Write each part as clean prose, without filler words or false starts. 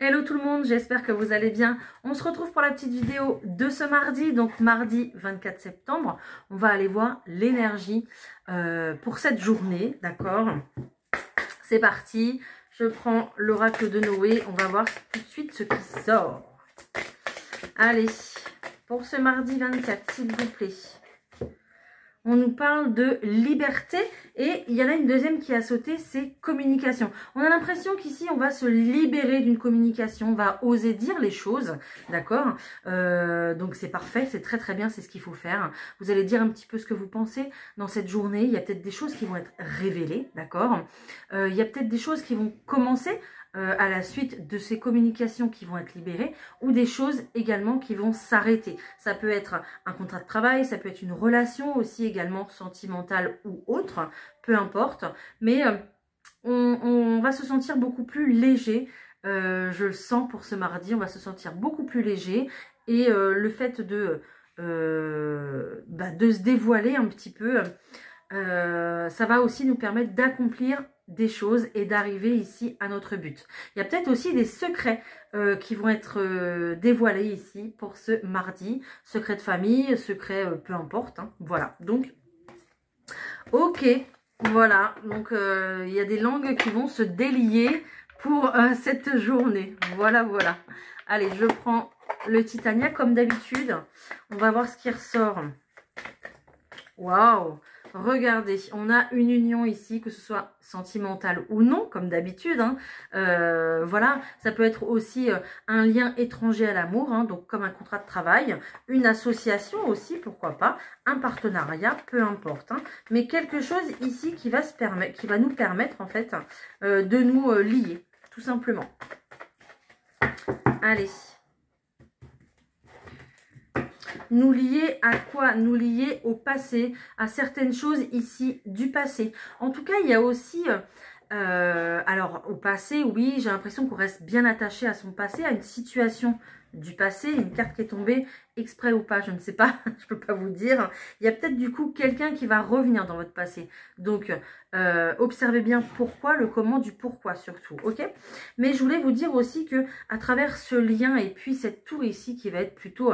Hello tout le monde, j'espère que vous allez bien. On se retrouve pour la petite vidéo de ce mardi, donc mardi 24 septembre. On va aller voir l'énergie pour cette journée, d'accord? C'est parti, je prends l'oracle de Noé, on va voir tout de suite ce qui sort. Allez, pour ce mardi 24, s'il vous plaît. On nous parle de liberté et il y en a une deuxième qui a sauté, c'est communication. On a l'impression qu'ici, on va se libérer d'une communication, on va oser dire les choses, d'accord? Donc c'est parfait, c'est très très bien, c'est ce qu'il faut faire. Vous allez dire un petit peu ce que vous pensez dans cette journée. Il y a peut-être des choses qui vont être révélées, d'accord? Il y a peut-être des choses qui vont commencer à la suite de ces communications qui vont être libérées ou des choses également qui vont s'arrêter. Ça peut être un contrat de travail, ça peut être une relation aussi également sentimentale ou autre, peu importe. Mais on va se sentir beaucoup plus léger, je le sens pour ce mardi, on va se sentir beaucoup plus léger et le fait de se dévoiler un petit peu, ça va aussi nous permettre d'accomplir des choses et d'arriver ici à notre but. Il y a peut-être aussi des secrets qui vont être dévoilés ici pour ce mardi. Secrets de famille, secrets peu importe. Hein. Voilà, donc, ok, voilà. Donc, il y a des langues qui vont se délier pour cette journée. Voilà, voilà. Allez, je prends le Titania comme d'habitude. On va voir ce qui ressort. Waouh! Regardez, on a une union ici, que ce soit sentimentale ou non, comme d'habitude. Hein. Voilà, ça peut être aussi un lien étranger à l'amour, hein, donc comme un contrat de travail, une association aussi, pourquoi pas, un partenariat, peu importe. Hein, mais quelque chose ici qui va nous permettre en fait de nous lier, tout simplement. Allez. Nous lier à quoi? Nous lier au passé, à certaines choses ici du passé. En tout cas, il y a aussi, alors au passé, oui, j'ai l'impression qu'on reste bien attaché à son passé, à une situation du passé, une carte qui est tombée exprès ou pas, je ne sais pas, je peux pas vous dire. Il y a peut-être du coup quelqu'un qui va revenir dans votre passé. Donc, observez bien pourquoi, le comment du pourquoi surtout, ok? Mais je voulais vous dire aussi que à travers ce lien et puis cette tour ici qui va être plutôt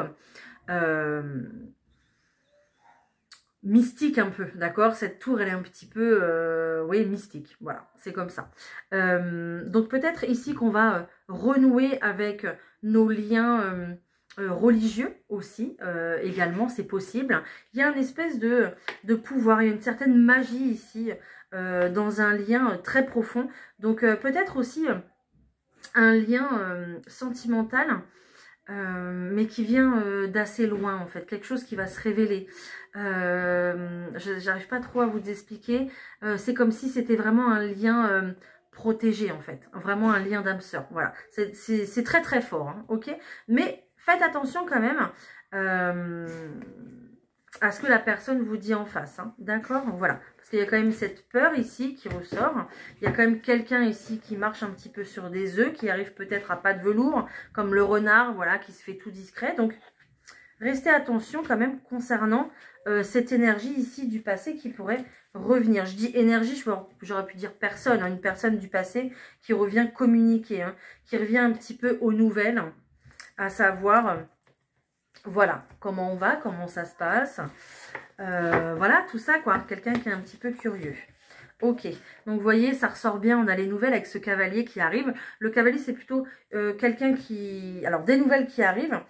mystique un peu, d'accord? Cette tour, elle est un petit peu, oui, mystique, voilà, c'est comme ça. Donc peut-être ici qu'on va renouer avec nos liens religieux aussi, également, c'est possible. Il y a une espèce de pouvoir, il y a une certaine magie ici, dans un lien très profond. Donc peut-être aussi un lien sentimental, mais qui vient d'assez loin en fait, quelque chose qui va se révéler. J'arrive pas trop à vous expliquer. C'est comme si c'était vraiment un lien protégé en fait, vraiment un lien d'âme sœur. Voilà, c'est très très fort, hein, ok. Mais faites attention quand même à ce que la personne vous dit en face, hein, d'accord? Voilà, parce qu'il y a quand même cette peur ici qui ressort. Il y a quand même quelqu'un ici qui marche un petit peu sur des œufs, qui arrive peut-être à pas de velours, comme le renard, voilà, qui se fait tout discret. Donc, restez attention quand même concernant cette énergie ici du passé qui pourrait revenir. Je dis énergie, j'aurais pu dire personne, hein, une personne du passé qui revient communiquer, hein, qui revient un petit peu aux nouvelles, à savoir... voilà, comment on va, comment ça se passe. Voilà, tout ça, quoi. Quelqu'un qui est un petit peu curieux. Ok, donc vous voyez, ça ressort bien. On a les nouvelles avec ce cavalier qui arrive. Le cavalier, c'est plutôt quelqu'un qui... alors, des nouvelles qui arrivent.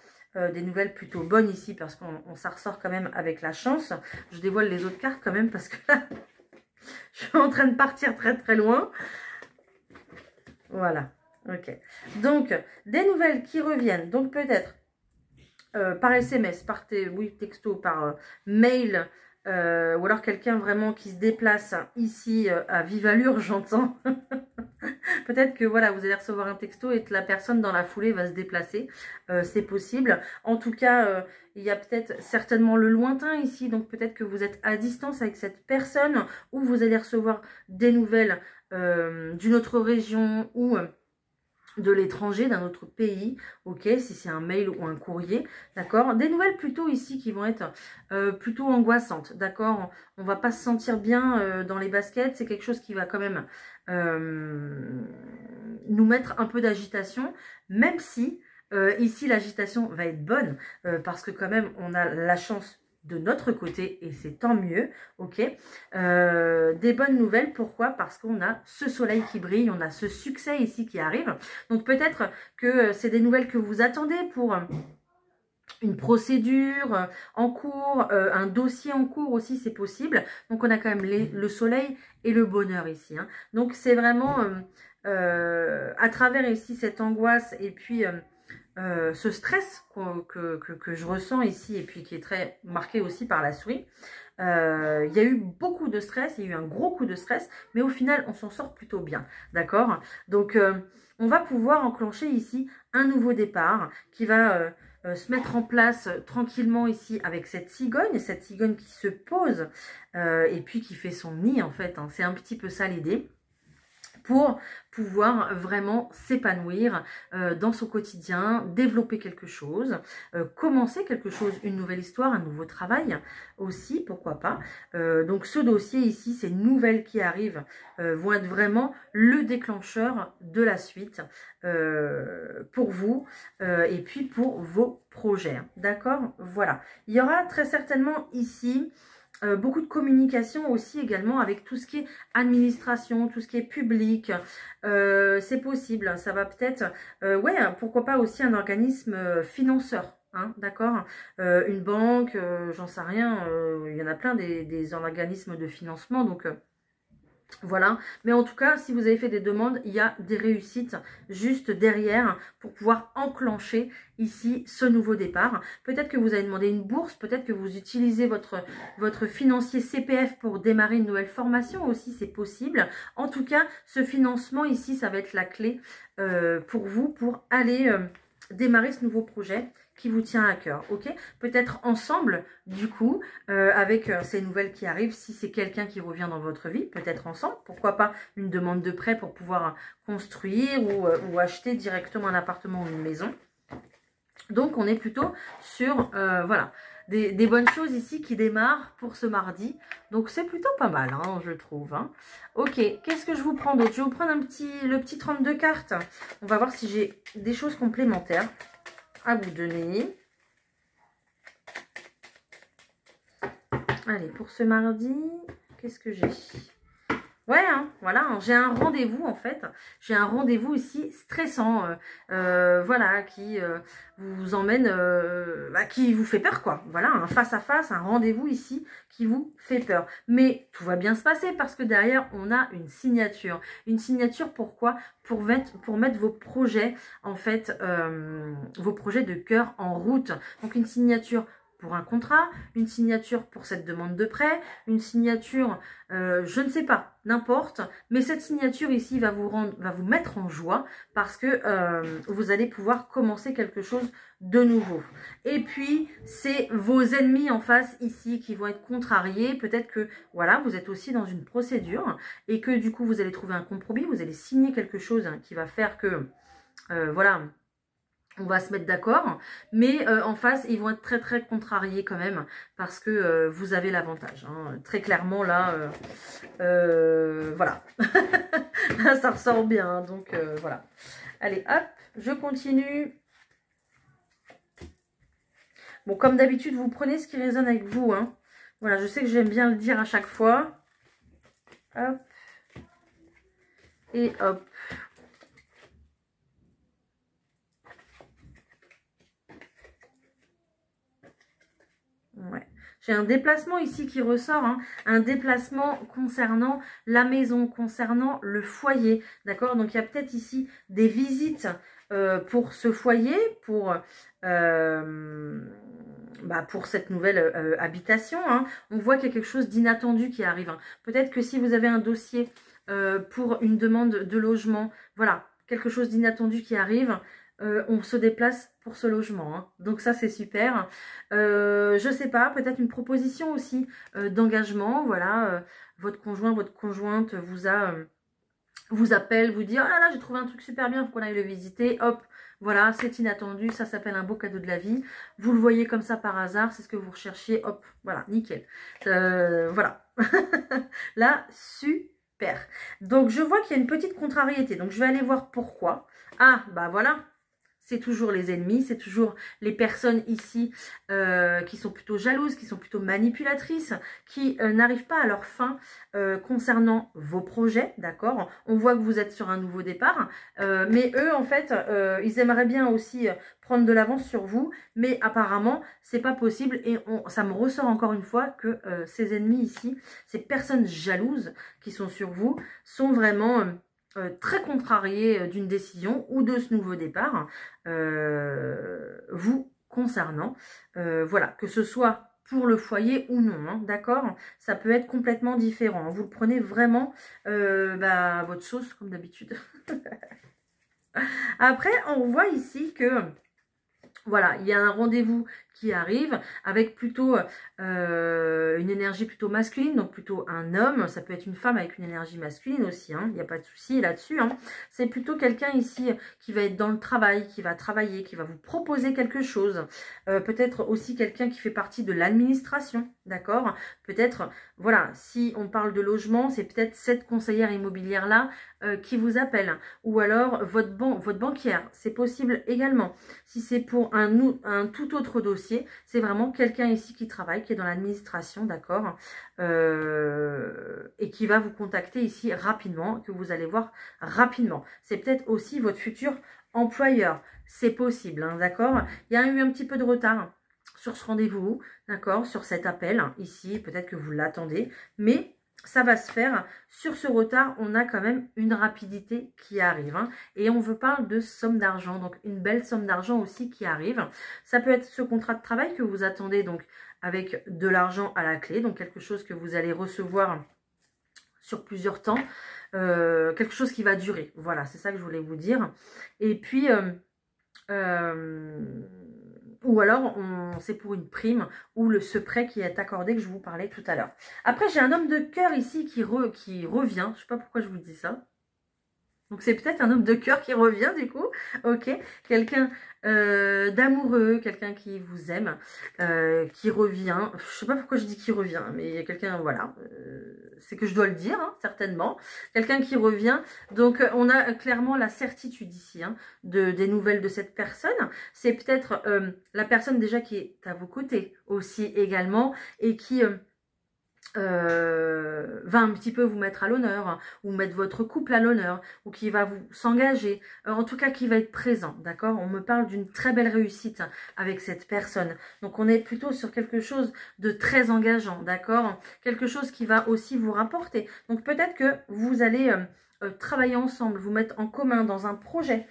Des nouvelles plutôt bonnes ici, parce qu'on ça ressort quand même avec la chance. Je dévoile les autres cartes quand même, parce que là, je suis en train de partir très très loin. Voilà, ok. Donc, des nouvelles qui reviennent. Donc, peut-être... par SMS, par texto, par mail, ou alors quelqu'un vraiment qui se déplace ici à vive allure, j'entends. Peut-être que voilà, vous allez recevoir un texto et que la personne dans la foulée va se déplacer. C'est possible. En tout cas, il y a peut-être certainement le lointain ici, donc peut-être que vous êtes à distance avec cette personne, ou vous allez recevoir des nouvelles d'une autre région ou... de l'étranger, d'un autre pays, ok, si c'est un mail ou un courrier, d'accord. Des nouvelles plutôt ici qui vont être plutôt angoissantes, d'accord. On va pas se sentir bien dans les baskets, c'est quelque chose qui va quand même nous mettre un peu d'agitation, même si ici l'agitation va être bonne, parce que quand même on a la chance de notre côté et c'est tant mieux, ok. Des bonnes nouvelles, pourquoi? Parce qu'on a ce soleil qui brille, on a ce succès ici qui arrive. Donc peut-être que c'est des nouvelles que vous attendez pour une procédure en cours, un dossier en cours aussi, c'est possible. Donc on a quand même le soleil et le bonheur ici, hein. Donc c'est vraiment à travers ici cette angoisse et puis ce stress que je ressens ici et puis qui est très marqué aussi par la souris. Il y a eu beaucoup de stress, il y a eu un gros coup de stress, mais au final on s'en sort plutôt bien, d'accord? Donc on va pouvoir enclencher ici un nouveau départ qui va se mettre en place tranquillement ici avec cette cigogne qui se pose et puis qui fait son nid en fait, hein. C'est un petit peu ça l'idée, pour pouvoir vraiment s'épanouir dans son quotidien, développer quelque chose, commencer quelque chose, une nouvelle histoire, un nouveau travail aussi, pourquoi pas. Donc ce dossier ici, ces nouvelles qui arrivent vont être vraiment le déclencheur de la suite pour vous et puis pour vos projets. D'accord? Voilà. Il y aura très certainement ici beaucoup de communication aussi également avec tout ce qui est administration, tout ce qui est public. C'est possible, ça va peut-être, ouais, pourquoi pas aussi un organisme financeur, hein, d'accord, une banque, j'en sais rien, il y en a plein des organismes de financement, donc voilà, mais en tout cas, si vous avez fait des demandes, il y a des réussites juste derrière pour pouvoir enclencher ici ce nouveau départ. Peut-être que vous avez demandé une bourse, peut-être que vous utilisez votre financier CPF pour démarrer une nouvelle formation aussi, c'est possible. En tout cas, ce financement ici, ça va être la clé pour vous, pour aller démarrer ce nouveau projet qui vous tient à cœur, ok? Peut-être ensemble, du coup, avec ces nouvelles qui arrivent, si c'est quelqu'un qui revient dans votre vie, peut-être ensemble, pourquoi pas une demande de prêt pour pouvoir construire ou acheter directement un appartement ou une maison. Donc, on est plutôt sur, voilà, des bonnes choses ici qui démarrent pour ce mardi. Donc, c'est plutôt pas mal, hein, je trouve, hein. Ok, qu'est-ce que je vous prends d'autre? Je vais vous prendre le petit 32 cartes. On va voir si j'ai des choses complémentaires à vous donner. Allez, pour ce mardi, qu'est-ce que j'ai? Ouais, hein, voilà, hein, j'ai un rendez-vous en fait. J'ai un rendez-vous ici stressant, voilà, qui vous emmène, qui vous fait peur, quoi. Voilà, un face à face, un rendez-vous ici qui vous fait peur. Mais tout va bien se passer parce que derrière, on a une signature. Une signature, pourquoi? Pour mettre vos projets, en fait, vos projets de cœur en route. Donc, une signature pour un contrat, une signature pour cette demande de prêt, une signature, je ne sais pas, n'importe, mais cette signature ici va vous mettre en joie parce que vous allez pouvoir commencer quelque chose de nouveau. Et puis, c'est vos ennemis en face ici qui vont être contrariés. Peut-être que, voilà, vous êtes aussi dans une procédure et que du coup, vous allez trouver un compromis, vous allez signer quelque chose qui va faire que, voilà, on va se mettre d'accord, mais en face, ils vont être très très contrariés quand même, parce que vous avez l'avantage, hein. Très clairement, là, voilà. Là, ça ressort bien, hein, donc voilà. Allez, hop, je continue. Bon, comme d'habitude, vous prenez ce qui résonne avec vous, hein. Voilà, je sais que j'aime bien le dire à chaque fois. Hop. Et hop. Ouais. J'ai un déplacement ici qui ressort, hein, un déplacement concernant la maison, concernant le foyer, d'accord? Donc, il y a peut-être ici des visites pour ce foyer, pour cette nouvelle habitation, hein. On voit qu'il y a quelque chose d'inattendu qui arrive, hein. Peut-être que si vous avez un dossier pour une demande de logement, voilà, quelque chose d'inattendu qui arrive, on se déplace pour ce logement, hein. Donc ça c'est super. Je sais pas, peut-être une proposition aussi d'engagement, voilà, votre conjoint, votre conjointe vous appelle, vous dit oh là là j'ai trouvé un truc super bien, faut qu'on aille le visiter, hop, voilà, c'est inattendu, ça s'appelle un beau cadeau de la vie, vous le voyez comme ça par hasard, c'est ce que vous recherchiez, hop, voilà, nickel. Voilà. Là, super. Super. Donc, je vois qu'il y a une petite contrariété. Donc, je vais aller voir pourquoi. Ah, bah voilà. C'est toujours les ennemis, c'est toujours les personnes ici qui sont plutôt jalouses, qui sont plutôt manipulatrices, qui n'arrivent pas à leur fin concernant vos projets, d'accord? On voit que vous êtes sur un nouveau départ, mais eux, en fait, ils aimeraient bien aussi prendre de l'avance sur vous, mais apparemment, c'est pas possible et ça me ressort encore une fois que ces ennemis ici, ces personnes jalouses qui sont sur vous, sont vraiment... très contrarié d'une décision ou de ce nouveau départ vous concernant. Voilà, que ce soit pour le foyer ou non, hein, d'accord? Ça peut être complètement différent. Vous le prenez vraiment à votre sauce, comme d'habitude. Après, on voit ici que... Voilà, il y a un rendez-vous qui arrive avec plutôt une énergie plutôt masculine, donc plutôt un homme. Ça peut être une femme avec une énergie masculine aussi, hein, il n'y a pas de souci là-dessus. Hein. C'est plutôt quelqu'un ici qui va être dans le travail, qui va travailler, qui va vous proposer quelque chose. Peut-être aussi quelqu'un qui fait partie de l'administration, d'accord? Peut-être, voilà, si on parle de logement, c'est peut-être cette conseillère immobilière-là qui vous appelle. Ou alors votre banquière, c'est possible également. Si c'est pour un tout autre dossier, c'est vraiment quelqu'un ici qui travaille, qui est dans l'administration, d'accord, et qui va vous contacter ici rapidement, que vous allez voir rapidement. C'est peut-être aussi votre futur employeur, c'est possible, hein, d'accord. Il y a eu un petit peu de retard sur ce rendez-vous, d'accord, sur cet appel, ici, peut-être que vous l'attendez, mais... ça va se faire. Sur ce retard, on a quand même une rapidité qui arrive. Hein, et on veut parler de somme d'argent. Donc, une belle somme d'argent aussi qui arrive. Ça peut être ce contrat de travail que vous attendez donc avec de l'argent à la clé. Donc, quelque chose que vous allez recevoir sur plusieurs temps. Quelque chose qui va durer. Voilà, c'est ça que je voulais vous dire. Et puis... ou alors, c'est pour une prime ou ce prêt qui est accordé que je vous parlais tout à l'heure. Après, j'ai un homme de cœur ici qui revient. Je ne sais pas pourquoi je vous dis ça. Donc, c'est peut-être un homme de cœur qui revient, du coup. Ok. Quelqu'un d'amoureux, quelqu'un qui vous aime, qui revient. Je ne sais pas pourquoi je dis qui revient, mais il y a quelqu'un, voilà. C'est que je dois le dire, hein, certainement. Quelqu'un qui revient. Donc, on a clairement la certitude ici hein, des nouvelles de cette personne. C'est peut-être la personne déjà qui est à vos côtés aussi également et qui... va un petit peu vous mettre à l'honneur, ou mettre votre couple à l'honneur, ou qui va vous s'engager, en tout cas qui va être présent, d'accord? On me parle d'une très belle réussite avec cette personne, donc on est plutôt sur quelque chose de très engageant, d'accord? Quelque chose qui va aussi vous rapporter, donc peut-être que vous allez travailler ensemble, vous mettre en commun dans un projet,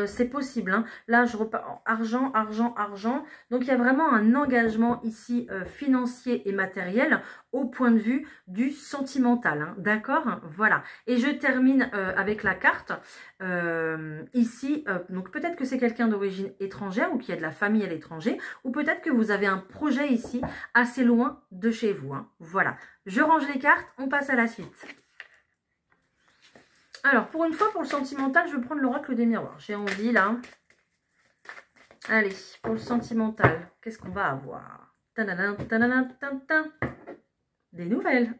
c'est possible. Hein. Là, je repars argent, argent, argent. Donc, il y a vraiment un engagement ici financier et matériel au point de vue du sentimental. Hein. D'accord? Voilà. Et je termine avec la carte. Ici, donc peut-être que c'est quelqu'un d'origine étrangère ou qui a de la famille à l'étranger. Ou peut-être que vous avez un projet ici assez loin de chez vous. Hein. Voilà. Je range les cartes. On passe à la suite. Alors, pour une fois, pour le sentimental, je vais prendre l'oracle des miroirs. J'ai envie, là. Allez, pour le sentimental, qu'est-ce qu'on va avoir? Des nouvelles.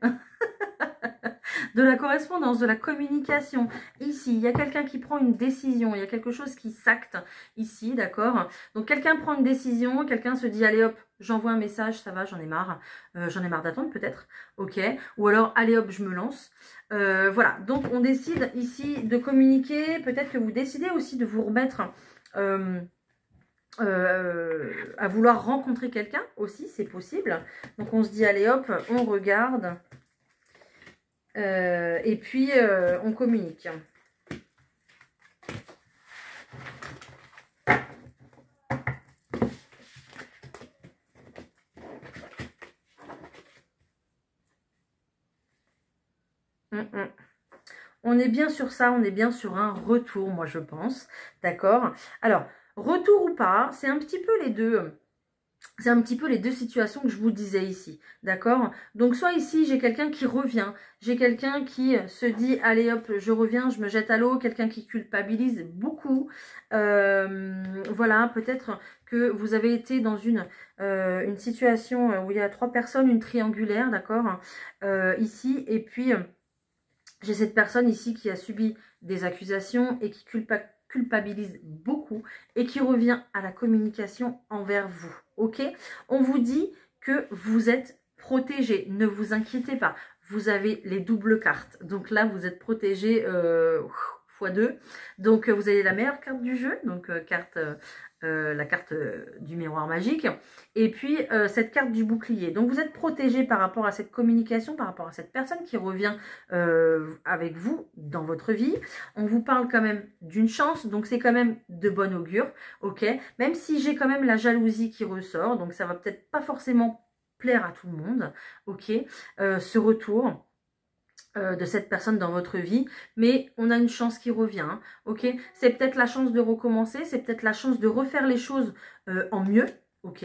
De la correspondance, de la communication. Ici, il y a quelqu'un qui prend une décision. Il y a quelque chose qui s'acte ici, d'accord? Donc, quelqu'un prend une décision. Quelqu'un se dit, allez hop, j'envoie un message, ça va, j'en ai marre. J'en ai marre d'attendre peut-être. Ok. Ou alors, allez hop, je me lance. Voilà, donc on décide ici de communiquer. Peut-être que vous décidez aussi de vous remettre à vouloir rencontrer quelqu'un aussi, c'est possible. Donc on se dit, allez hop, on regarde. Et puis on communique. On est bien sur ça, on est bien sur un retour, moi je pense. D'accord? Alors, retour ou pas, c'est un petit peu les deux. C'est un petit peu les deux situations que je vous disais ici, d'accord? Donc soit ici, j'ai quelqu'un qui revient, j'ai quelqu'un qui se dit, allez hop, je reviens, je me jette à l'eau, quelqu'un qui culpabilise beaucoup. Voilà, peut-être que vous avez été dans une situation où il y a 3 personnes, une triangulaire, d'accord? Ici, et puis... J'ai cette personne ici qui a subi des accusations et qui culpabilise beaucoup et qui revient à la communication envers vous. Ok? On vous dit que vous êtes protégé. Ne vous inquiétez pas. Vous avez les doubles cartes. Donc là, vous êtes protégé x2. Donc vous avez la meilleure carte du jeu. Donc la carte du miroir magique. Et puis cette carte du bouclier. Donc vous êtes protégé par rapport à cette communication, par rapport à cette personne qui revient avec vous dans votre vie. On vous parle quand même d'une chance. Donc c'est quand même de bon augure. Ok? Même si j'ai quand même la jalousie qui ressort. Donc ça va peut-être pas forcément plaire à tout le monde, ok, ce retour de cette personne dans votre vie, mais on a une chance qui revient, hein, ok, c'est peut-être la chance de recommencer, c'est peut-être la chance de refaire les choses en mieux, ok,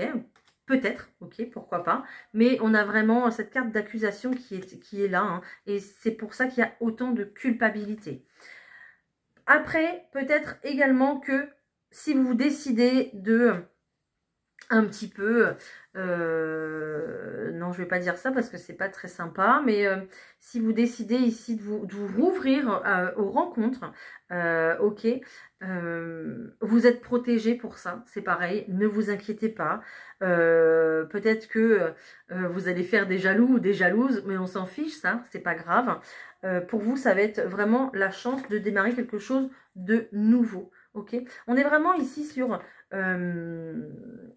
peut-être, ok, pourquoi pas, mais on a vraiment cette carte d'accusation qui est là, hein, et c'est pour ça qu'il y a autant de culpabilité. Après, peut-être également que si vous décidez de un petit peu, non je vais pas dire ça parce que c'est pas très sympa, mais si vous décidez ici de vous rouvrir aux rencontres, ok, vous êtes protégé pour ça, c'est pareil, ne vous inquiétez pas, peut-être que vous allez faire des jaloux ou des jalouses, mais on s'en fiche, ça, c'est pas grave, pour vous ça va être vraiment la chance de démarrer quelque chose de nouveau, ok, on est vraiment ici sur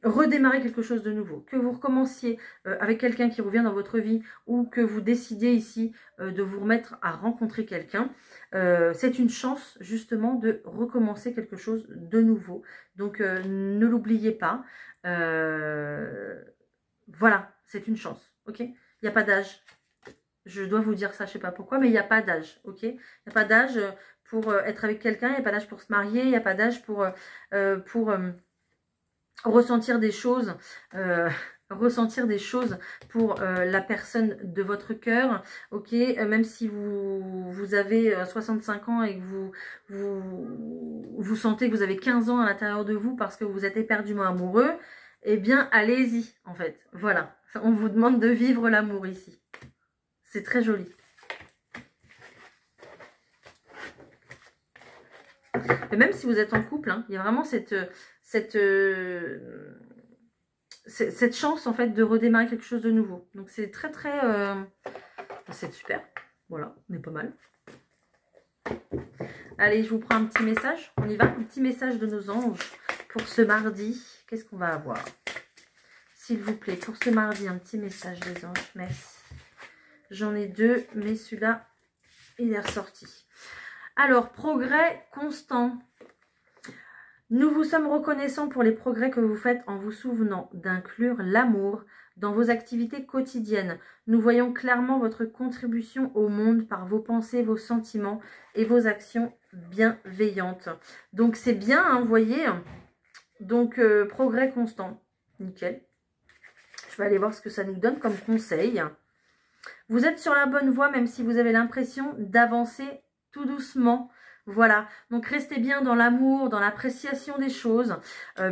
redémarrer quelque chose de nouveau, que vous recommenciez avec quelqu'un qui revient dans votre vie ou que vous décidez ici de vous remettre à rencontrer quelqu'un, c'est une chance justement de recommencer quelque chose de nouveau, donc ne l'oubliez pas, voilà, c'est une chance, ok, il n'y a pas d'âge, je dois vous dire ça, je sais pas pourquoi, mais il n'y a pas d'âge, ok, il n'y a pas d'âge pour être avec quelqu'un, il n'y a pas d'âge pour se marier, il n'y a pas d'âge pour ressentir des choses, pour la personne de votre cœur, ok, même si vous avez 65 ans et que vous sentez que vous avez 15 ans à l'intérieur de vous parce que vous êtes éperdument amoureux, eh bien allez-y en fait, voilà, on vous demande de vivre l'amour ici, c'est très joli. Et même si vous êtes en couple, hein, il y a vraiment cette chance en fait de redémarrer quelque chose de nouveau. Donc c'est très c'est super. Voilà, on est pas mal. Allez, je vous prends un petit message. On y va, un petit message de nos anges pour ce mardi. Qu'est-ce qu'on va avoir? S'il vous plaît, pour ce mardi, un petit message des anges. Merci. J'en ai deux, mais celui-là, il est ressorti. Alors, progrès constant. Nous vous sommes reconnaissants pour les progrès que vous faites en vous souvenant d'inclure l'amour dans vos activités quotidiennes. Nous voyons clairement votre contribution au monde par vos pensées, vos sentiments et vos actions bienveillantes. Donc, c'est bien, hein, vous voyez. Donc, progrès constant. Nickel. Je vais aller voir ce que ça nous donne comme conseil. Vous êtes sur la bonne voie, même si vous avez l'impression d'avancer tout doucement. Voilà, donc restez bien dans l'amour, dans l'appréciation des choses.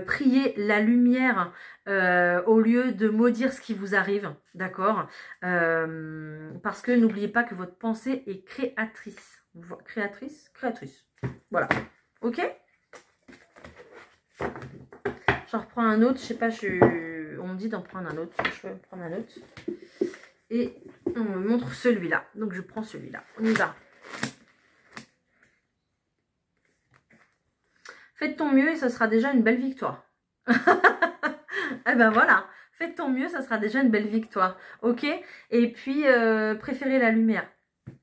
Priez la lumière au lieu de maudire ce qui vous arrive, d'accord, parce que n'oubliez pas que votre pensée est créatrice. Créatrice. Voilà, ok. J'en reprends un autre, je sais pas, on me dit d'en prendre un autre. Je vais prendre un autre. Et on me montre celui-là, donc je prends celui-là. On y va. Faites ton mieux et ce sera déjà une belle victoire. Eh ben voilà, faites ton mieux, ça sera déjà une belle victoire. Ok. Et puis, préférez la lumière.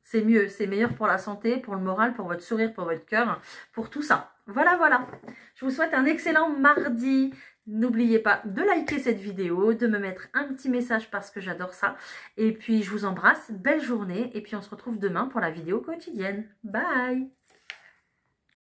C'est mieux, c'est meilleur pour la santé, pour le moral, pour votre sourire, pour votre cœur, pour tout ça. Voilà, voilà. Je vous souhaite un excellent mardi. N'oubliez pas de liker cette vidéo, de me mettre un petit message parce que j'adore ça. Et puis, je vous embrasse. Belle journée. Et puis, on se retrouve demain pour la vidéo quotidienne. Bye!